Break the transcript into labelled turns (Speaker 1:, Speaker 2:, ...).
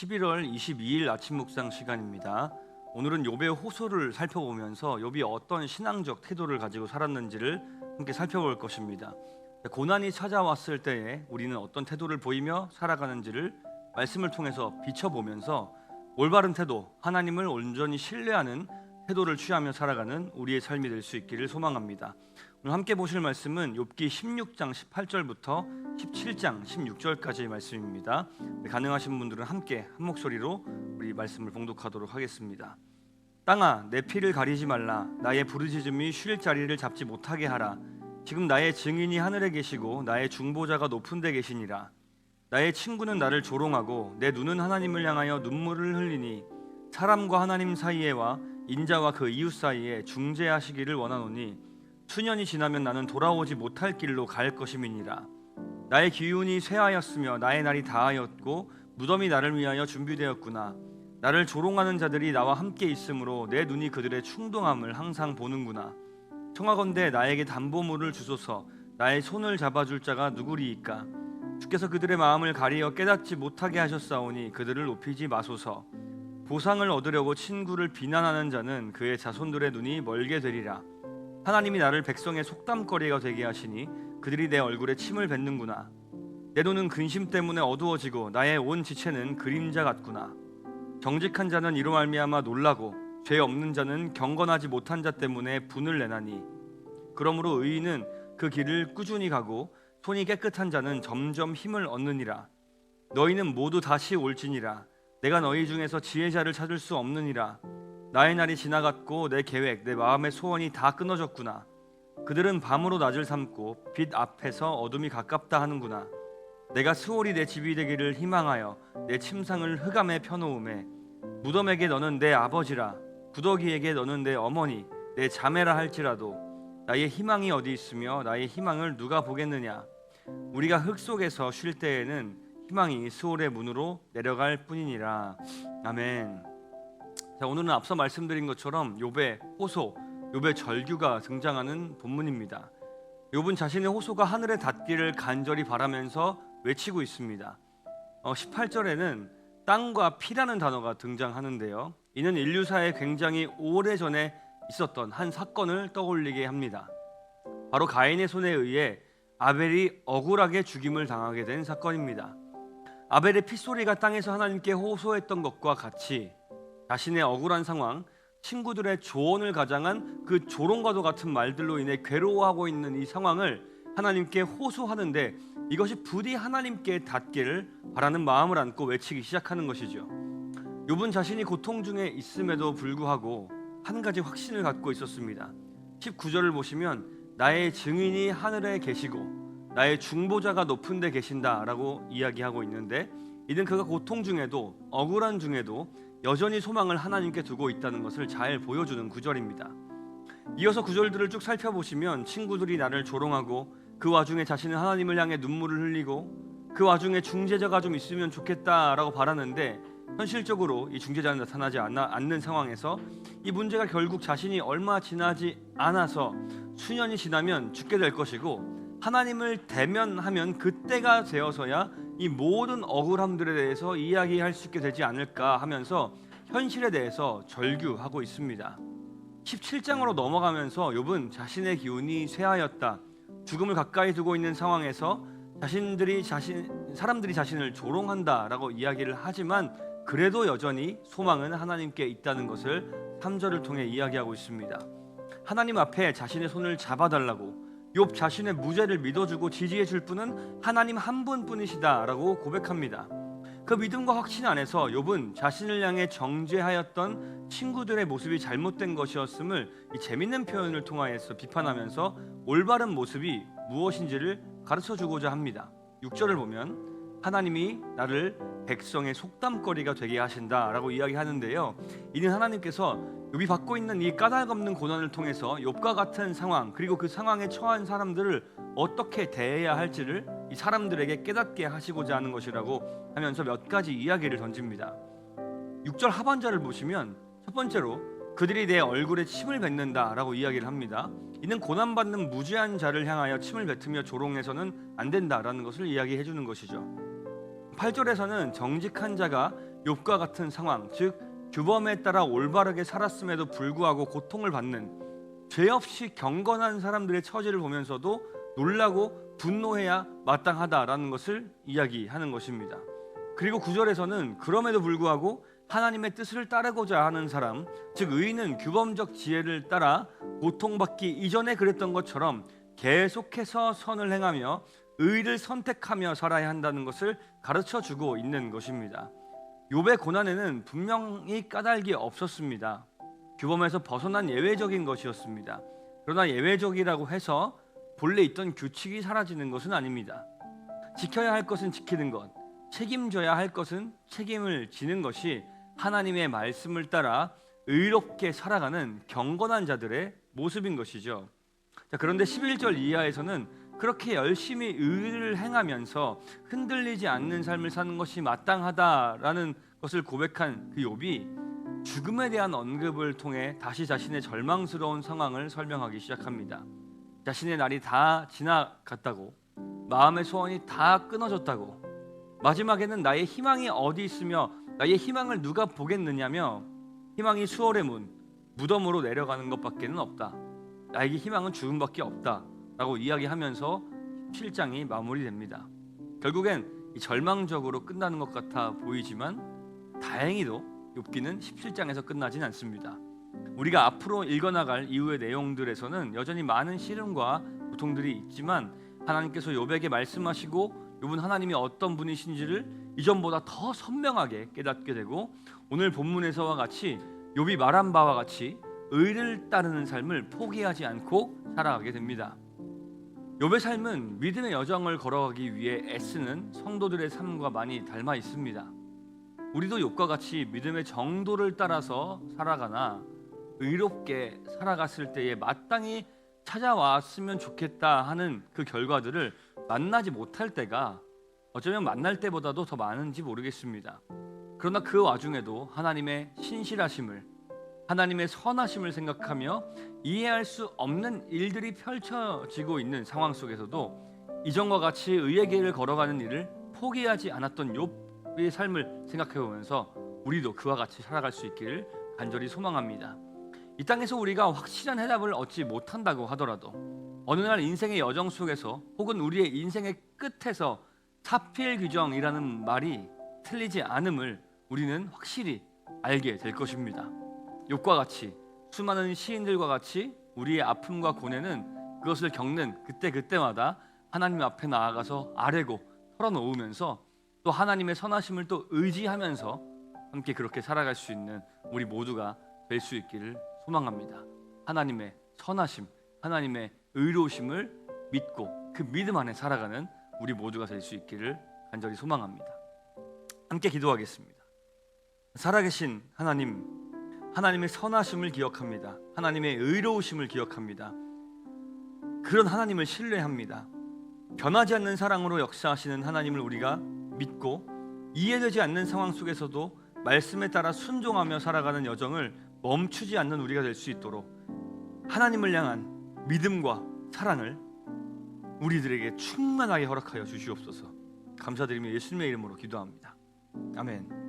Speaker 1: 11월 22일 아침 묵상 시간입니다. 오늘은 욥의 호소를 살펴보면서 욥이 어떤 신앙적 태도를 가지고 살았는지를 함께 살펴볼 것입니다. 고난이 찾아왔을 때에 우리는 어떤 태도를 보이며 살아가는지를 말씀을 통해서 비춰보면서 올바른 태도, 하나님을 온전히 신뢰하는 태도를 취하며 살아가는 우리의 삶이 될 수 있기를 소망합니다. 오늘 함께 보실 말씀은 욥기 16장 18절부터 17장 16절까지의 말씀입니다. 가능하신 분들은 함께 한 목소리로 우리 말씀을 봉독하도록 하겠습니다. 땅아, 내 피를 가리지 말라. 나의 부르짖음이 쉴 자리를 잡지 못하게 하라. 지금 나의 증인이 하늘에 계시고 나의 중보자가 높은 데 계시니라. 나의 친구는 나를 조롱하고 내 눈은 하나님을 향하여 눈물을 흘리니 사람과 하나님 사이에와 인자와 그 이웃 사이에 중재하시기를 원하노니 수년이 지나면 나는 돌아오지 못할 길로 갈 것임이니라. 나의 기운이 쇠하였으며 나의 날이 다하였고 무덤이 나를 위하여 준비되었구나. 나를 조롱하는 자들이 나와 함께 있으므로 내 눈이 그들의 충동함을 항상 보는구나. 청하건대 나에게 담보물을 주소서. 나의 손을 잡아줄 자가 누구리이까. 주께서 그들의 마음을 가리어 깨닫지 못하게 하셨사오니 그들을 높이지 마소서. 보상을 얻으려고 친구를 비난하는 자는 그의 자손들의 눈이 멀게 되리라. 하나님이 나를 백성의 속담거리가 되게 하시니 그들이 내 얼굴에 침을 뱉는구나. 내 눈은 근심 때문에 어두워지고 나의 온 지체는 그림자 같구나. 정직한 자는 이로 말미암아 놀라고 죄 없는 자는 경건하지 못한 자 때문에 분을 내나니 그러므로 의인은 그 길을 꾸준히 가고 손이 깨끗한 자는 점점 힘을 얻느니라. 너희는 모두 다시 올지니라. 내가 너희 중에서 지혜자를 찾을 수 없느니라. 나의 날이 지나갔고 내 계획, 내 마음의 소원이 다 끊어졌구나. 그들은 밤으로 낮을 삼고 빛 앞에서 어둠이 가깝다 하는구나. 내가 수월이 내 집이 되기를 희망하여 내 침상을 흑암에 펴놓음에 무덤에게 너는 내 아버지라 구더기에게 너는 내 어머니 내 자매라 할지라도 나의 희망이 어디 있으며 나의 희망을 누가 보겠느냐. 우리가 흙 속에서 쉴 때에는 희망이 수월의 문으로 내려갈 뿐이니라. 아멘. 자, 오늘은 앞서 말씀드린 것처럼 욥의 호소, 욥의 절규가 등장하는 본문입니다. 욥은 자신의 호소가 하늘에 닿기를 간절히 바라면서 외치고 있습니다. 18절에는 땅과 피라는 단어가 등장하는데요. 이는 인류사에 굉장히 오래전에 있었던 한 사건을 떠올리게 합니다. 바로 가인의 손에 의해 아벨이 억울하게 죽임을 당하게 된 사건입니다. 아벨의 핏소리가 땅에서 하나님께 호소했던 것과 같이 자신의 억울한 상황, 친구들의 조언을 가장한 그 조롱과도 같은 말들로 인해 괴로워하고 있는 이 상황을 하나님께 호소하는데 이것이 부디 하나님께 닿기를 바라는 마음을 안고 외치기 시작하는 것이죠. 욥은 자신이 고통 중에 있음에도 불구하고 한 가지 확신을 갖고 있었습니다. 19절을 보시면 나의 증인이 하늘에 계시고 나의 중보자가 높은 데 계신다라고 이야기하고 있는데 이는 그가 고통 중에도 억울한 중에도 여전히 소망을 하나님께 두고 있다는 것을 잘 보여주는 구절입니다. 이어서 구절들을 쭉 살펴보시면 친구들이 나를 조롱하고 그 와중에 자신은 하나님을 향해 눈물을 흘리고 그 와중에 중재자가 좀 있으면 좋겠다라고 바라는데 현실적으로 이 중재자는 나타나지 않는 상황에서 이 문제가 결국 자신이 얼마 지나지 않아서 수년이 지나면 죽게 될 것이고 하나님을 대면하면 그때가 되어서야 이 모든 억울함들에 대해서 이야기할 수 있게 되지 않을까 하면서 현실에 대해서 절규하고 있습니다. 17장으로 넘어가면서 욥은 자신의 기운이 쇠하였다, 죽음을 가까이 두고 있는 상황에서 사람들이 자신을 조롱한다라고 이야기를 하지만 그래도 여전히 소망은 하나님께 있다는 것을 3절을 통해 이야기하고 있습니다. 하나님 앞에 자신의 손을 잡아달라고 욥 자신의 무죄를 믿어주고 지지해 줄 분은 하나님 한 분뿐이시다라고 고백합니다. 그 믿음과 확신 안에서 욥은 자신을 향해 정죄하였던 친구들의 모습이 잘못된 것이었음을 이 재밌는 표현을 통하여서 비판하면서 올바른 모습이 무엇인지를 가르쳐주고자 합니다. 6절을 보면 하나님이 나를 백성의 속담거리가 되게 하신다라고 이야기하는데요. 이는 하나님께서 욥이 받고 있는 이 까닭없는 고난을 통해서 욥과 같은 상황 그리고 그 상황에 처한 사람들을 어떻게 대해야 할지를 이 사람들에게 깨닫게 하시고자 하는 것이라고 하면서 몇 가지 이야기를 던집니다. 6절 하반절을 보시면 첫 번째로 그들이 내 얼굴에 침을 뱉는다라고 이야기를 합니다. 이는 고난받는 무죄한 자를 향하여 침을 뱉으며 조롱해서는 안 된다라는 것을 이야기해 주는 것이죠. 8절에서는 정직한 자가 욥과 같은 상황, 즉 규범에 따라 올바르게 살았음에도 불구하고 고통을 받는 죄 없이 경건한 사람들의 처지를 보면서도 놀라고 분노해야 마땅하다라는 것을 이야기하는 것입니다. 그리고 9절에서는 그럼에도 불구하고 하나님의 뜻을 따르고자 하는 사람, 즉 의인은 규범적 지혜를 따라 고통받기 이전에 그랬던 것처럼 계속해서 선을 행하며 의를 선택하며 살아야 한다는 것을 가르쳐주고 있는 것입니다. 욥의 고난에는 분명히 까닭이 없었습니다. 규범에서 벗어난 예외적인 것이었습니다. 그러나 예외적이라고 해서 본래 있던 규칙이 사라지는 것은 아닙니다. 지켜야 할 것은 지키는 것, 책임져야 할 것은 책임을 지는 것이 하나님의 말씀을 따라 의롭게 살아가는 경건한 자들의 모습인 것이죠. 그런데 11절 이하에서는 그렇게 열심히 의를 행하면서 흔들리지 않는 삶을 사는 것이 마땅하다라는 것을 고백한 그 욥이 죽음에 대한 언급을 통해 다시 자신의 절망스러운 상황을 설명하기 시작합니다. 자신의 날이 다 지나갔다고, 마음의 소원이 다 끊어졌다고, 마지막에는 나의 희망이 어디 있으며 나의 희망을 누가 보겠느냐며 희망이 수월의 문, 무덤으로 내려가는 것밖에는 없다. 나에게 희망은 죽음밖에 없다 라고 이야기하면서 17장이 마무리됩니다. 결국엔 절망적으로 끝나는 것 같아 보이지만 다행히도 욥기는 17장에서 끝나진 않습니다. 우리가 앞으로 읽어나갈 이후의 내용들에서는 여전히 많은 시름과 고통들이 있지만 하나님께서 욥에게 말씀하시고 욥은 하나님이 어떤 분이신지를 이전보다 더 선명하게 깨닫게 되고 오늘 본문에서와 같이 욥이 말한 바와 같이 의를 따르는 삶을 포기하지 않고 살아가게 됩니다. 욥의 삶은 믿음의 여정을 걸어가기 위해 애쓰는 성도들의 삶과 많이 닮아 있습니다. 우리도 욥과 같이 믿음의 정도를 따라서 살아가나 의롭게 살아갔을 때에 마땅히 찾아왔으면 좋겠다 하는 그 결과들을 만나지 못할 때가 어쩌면 만날 때보다도 더 많은지 모르겠습니다. 그러나 그 와중에도 하나님의 신실하심을, 하나님의 선하심을 생각하며 이해할 수 없는 일들이 펼쳐지고 있는 상황 속에서도 이전과 같이 의의 길을 걸어가는 일을 포기하지 않았던 욥의 삶을 생각해보면서 우리도 그와 같이 살아갈 수 있기를 간절히 소망합니다. 이 땅에서 우리가 확실한 해답을 얻지 못한다고 하더라도 어느 날 인생의 여정 속에서 혹은 우리의 인생의 끝에서 사필 규정이라는 말이 틀리지 않음을 우리는 확실히 알게 될 것입니다. 욥과 같이 수많은 시인들과 같이 우리의 아픔과 고뇌는 그것을 겪는 그때마다 하나님 앞에 나아가서 아뢰고 털어놓으면서 또 하나님의 선하심을 또 의지하면서 함께 그렇게 살아갈 수 있는 우리 모두가 될 수 있기를 소망합니다. 하나님의 선하심, 하나님의 의로우심을 믿고 그 믿음 안에 살아가는 우리 모두가 될 수 있기를 간절히 소망합니다. 함께 기도하겠습니다. 살아계신 하나님, 하나님의 선하심을 기억합니다. 하나님의 의로우심을 기억합니다. 그런 하나님을 신뢰합니다. 변하지 않는 사랑으로 역사하시는 하나님을 우리가 믿고 이해되지 않는 상황 속에서도 말씀에 따라 순종하며 살아가는 여정을 멈추지 않는 우리가 될 수 있도록 하나님을 향한 믿음과 사랑을 우리들에게 충만하게 허락하여 주시옵소서. 감사드리며 예수님의 이름으로 기도합니다. 아멘.